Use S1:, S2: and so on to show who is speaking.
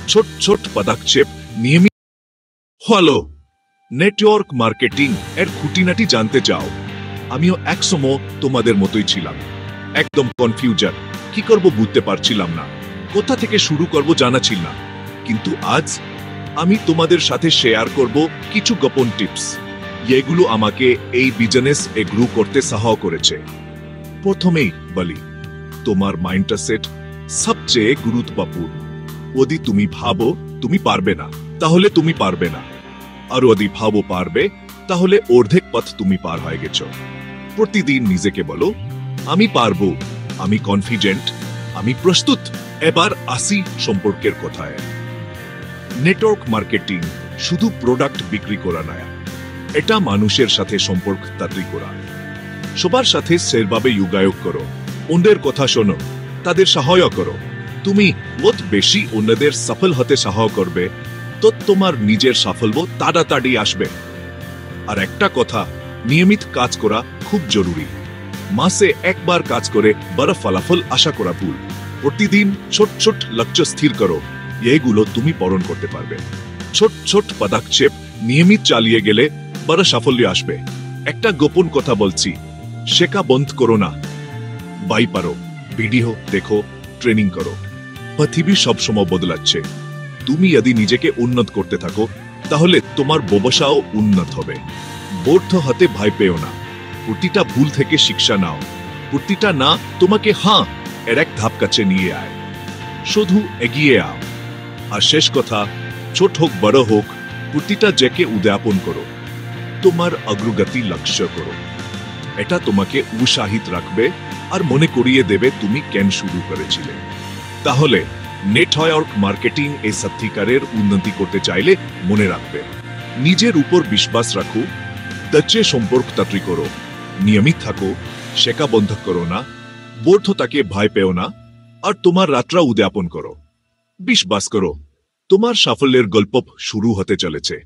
S1: ছোট ছোট পদক্ষেপ নিয়মিত হলো। নেটওয়ার্ক মার্কেটিং এর খুঁটিনাটি জানতে চাও? আমিও একসময় তোমাদের মতোই ছিলাম, একদম কনফিউজার। কি করব বুঝতে পারছিলাম না, কোথা থেকে শুরু করব জানা ছিল না। কিন্তু আজ আমি তোমাদের সাথে শেয়ার করব কিছু গোপন টিপস, যেগুলো আমাকে এই বিজনেস গ্রো করতে সাহায্য করেছে। প্রথমেই বলি, তোমার মাইন্ডসেট সবচেয়ে গুরুত্বপূর্ণ। যদি তুমি ভাবো তুমি পারবে না, তাহলে তুমি পারবে না। আর যদি ভাবো পারবে, তাহলে অর্ধেক পথ তুমি পার হয়ে গেছো। প্রতিদিন নিজেকে বলো, আমি পারবো, আমি কনফিডেন্ট, আমি প্রস্তুত। এবার আসি সম্পর্কের কথায়। নেটওয়ার্ক মার্কেটিং শুধু প্রোডাক্ট বিক্রি করা নয়, এটা মানুষের সাথে সম্পর্ক তৈরি করা। সবার সাথে সেভাবে যোগাযোগ করো, অন্যের কথা শোনো, তাদের সহায়তা করো। তুমি যত বেশি অন্যদের সফল হতে সাহায্য করবে, তো তোমার নিজের সাফল্য তাড়াতাড়ি আসবে। আর একটা কথা, নিয়মিত কাজ করা খুব জরুরি। মাসে একবার কাজ করে বড় ফলাফল আশা করা ভুল। প্রতিদিন ছোট ছোট লক্ষ্য স্থির করো, এগুলো তুমি পূরণ করতে পারবে। ছোট ছোট পদক্ষেপ নিয়মিত চালিয়ে গেলে বড় সাফল্য আসবে। একটা গোপন কথা বলছি, শেখা বন্ধ করো না। বাই পারো, ভিডিও দেখো, ট্রেনিং করো। পৃথিবী সবসময় বদলাচ্ছে। তুমি যদি নিজেকে উন্নত করতে থাকো, তাহলে তোমার ব্যবসাও উন্নত হবে। ব্যর্থ হতে ভয় পেও না। প্রতিটা ভুল থেকে শিক্ষা নাও। প্রতিটা না তোমাকে এর এক ধাপ কাছে নিয়ে আয়। শুধু এগিয়ে আও। আর শেষ কথা, ছোট হোক বড় হোক, প্রতিটা জেকে উদযাপন করো। তোমার অগ্রগতি লক্ষ্য করো। এটা তোমাকে উৎসাহিত রাখবে আর মনে করিয়ে দেবে তুমি কেন শুরু করেছিলে। তাহলে নেটওয়ার্ক মার্কেটিং এই সত্যিকারের উন্নতি করতে চাইলে মনে রাখবে, নিজের উপর বিশ্বাস রাখো, দচ্ছে সম্পর্ক তৈরি করো, নিয়মিত থাকো, শেখা বন্ধ করো না, ব্যর্থতাকে ভয় পেও না, আর তোমার যাত্রা উদযাপন করো। বিশ্বাস করো, তোমার সাফল্যের গল্প শুরু হতে চলেছে।